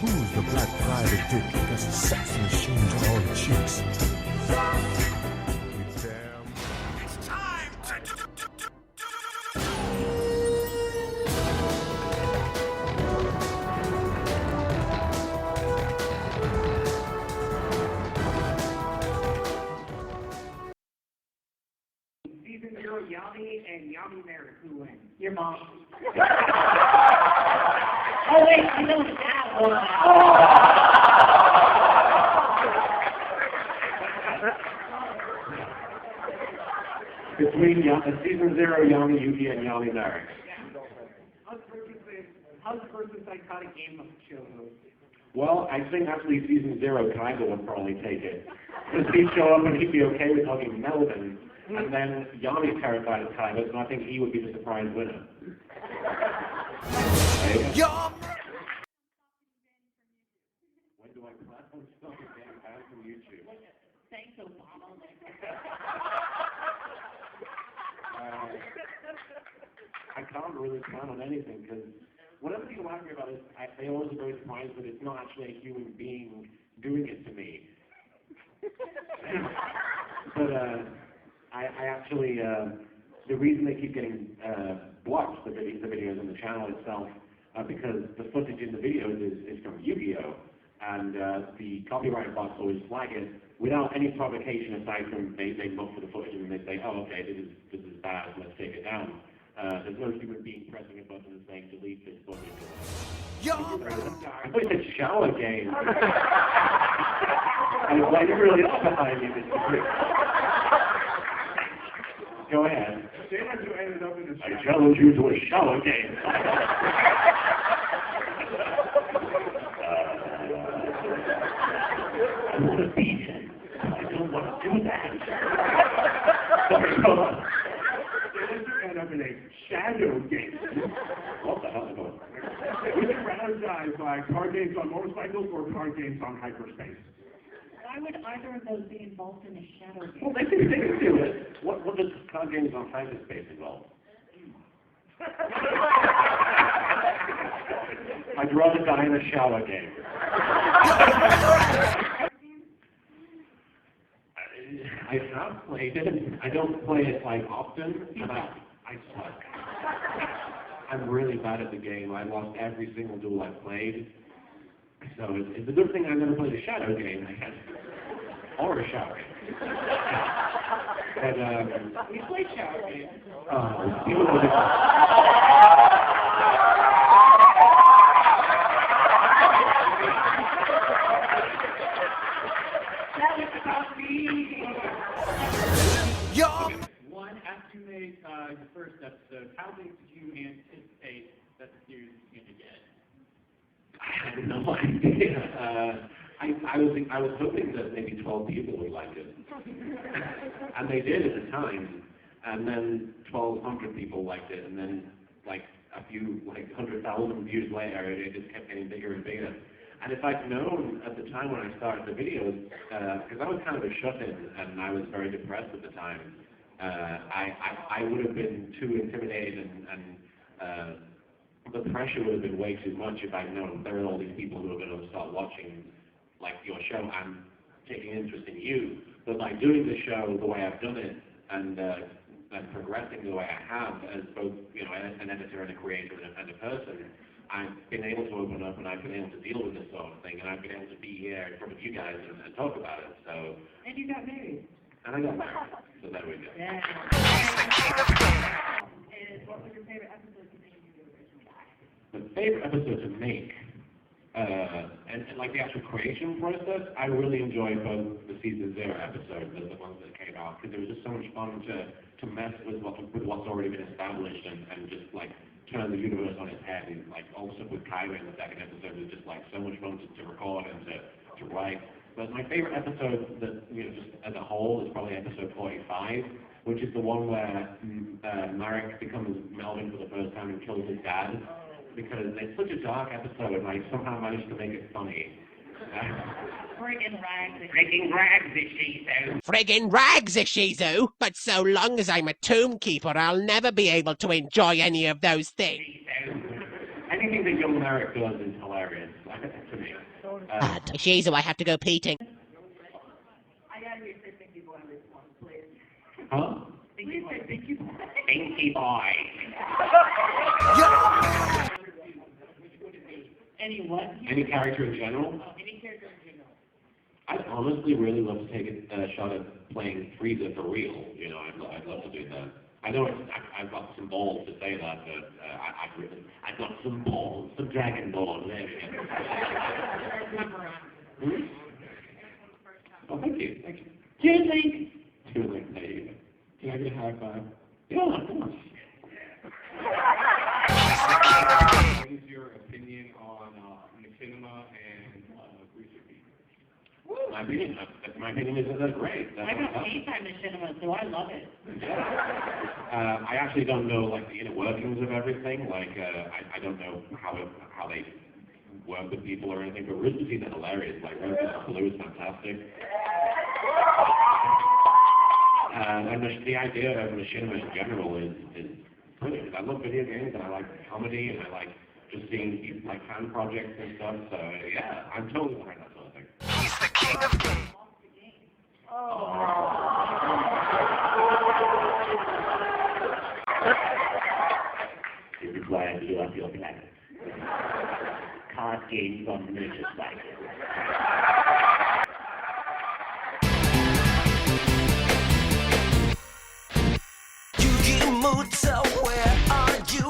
Who's the black private dick? Got some sex machines on all the cheeks. It's time Season 0, Yami and Yami Merrick, who wins? Your mom. Oh, wait, I know that one. Between Season 0, Yami Yuki, and Yami Merrick. How's the first and psychotic game of the show host? Well, I think actually Season 0, Kaiba would probably take it. Because he'd show up and he'd be okay with hugging Melvin. And then Yami's terrified of Kaiba, so I think he would be the surprise winner. Yum! When do I plan on stopping getting banned from YouTube? Thanks, Obama. I can't really plan on anything because whenever people ask me about it, they always are very surprised that it's not actually a human being doing it to me. But I actually, the reason they keep getting blocked, the videos on the channel itself, because the footage in the videos is from Yu-Gi-Oh! And the copyright box always flag it without any provocation aside from they look for the footage and they say, oh, okay, this is bad, let's take it down. There's no human being pressing a button and saying delete this footage. I thought you said shower game. I was like, you're really up behind me, Mr. Chris. Go ahead. Say that you ended up in a I challenge you to a shower game. I want to beat him. I don't want to do that. Sorry, hold on. end up in a shadow game. What the hell? Would you rather die by card games on motorcycles or card games on hyperspace? Why would either of those be involved in a shadow game? Well, they can do it. What does card games on hyperspace involve? I'd rather die in a shower game. I have played it. I don't play it like often, and I suck. I'm really bad at the game. I lost every single duel I played. So it's a good thing I never played a shadow game, I guess. Or a shower game. But, We played shadow games. People know this. That was about me. Yum! One, after you made the first episode, how big did you anticipate that the series was going to get? I had no idea. I was hoping that maybe 12 people would like it. And they did at the time. And then 1,200 people liked it. And then, like, a few, 100,000 views later, it just kept getting bigger and bigger. And if I'd known at the time when I started the videos, because I was kind of a shut-in and I was very depressed at the time, I would have been too intimidated and the pressure would have been way too much if I'd known there are all these people who are going to start watching like your show and taking interest in you. But by doing the show the way I've done it and progressing the way I have as both an editor and a creator and a person, I've been able to open up and I've been able to deal with this sort of thing and I've been able to be here in front of you guys and talk about it. So. And you got married. And I got married. So there we go. Yeah. And what was your favorite episode to make originally? The favorite episode to make, and like the actual creation process, I really enjoyed both the season 0 episodes, the ones that came out, because it was just so much fun to mess with what's already been established and just like turn the universe on its head. And like all the stuff with Kaiba in the second episode was just like so much fun to record and to write. But my favorite episode that just as a whole is probably episode 45, which is the one where Marek becomes Melvin for the first time and kills his dad. Because it's such a dark episode, and I somehow managed to make it funny. Friggin' rags. Friggin' rags, Ishizu! Friggin' rags, Ishizu! But so long as I'm a tomb keeper, I'll never be able to enjoy any of those things. Anything that young Merrick does is hilarious, to me. Shizu, I have to go peeting. I gotta hear say thank you boy on this one, please. Huh? Please say thank you boy. Pinky boy. Any what? Any character in general? Any character in general. I'd honestly really love to take a shot at playing Frieza for real. You know, I'd love to do that. I know I've got some balls to say that, but I've got some balls, some Dragon Balls. There we go. Oh, thank you. Thank you. Cheers, Link. Cheers, Link. There you go. Can I get a high five? Yeah, of course. What is your opinion on machinima and greaser beef? My opinion is that they're great. I got paid by machinima, so I love it. I actually don't know like the inner workings of everything. Like I don't know how they work with people or anything. But Riz are hilarious. Like Rose Blue is fantastic. And the idea of machinima in general is brilliant. I love video games and I like comedy and I like just seeing like fan projects and stuff. So yeah, I'm totally behind that sort of thing. He's the king of games. This is why I blew up your planet. Card games on malicious sites. Yugi Muto, where are you?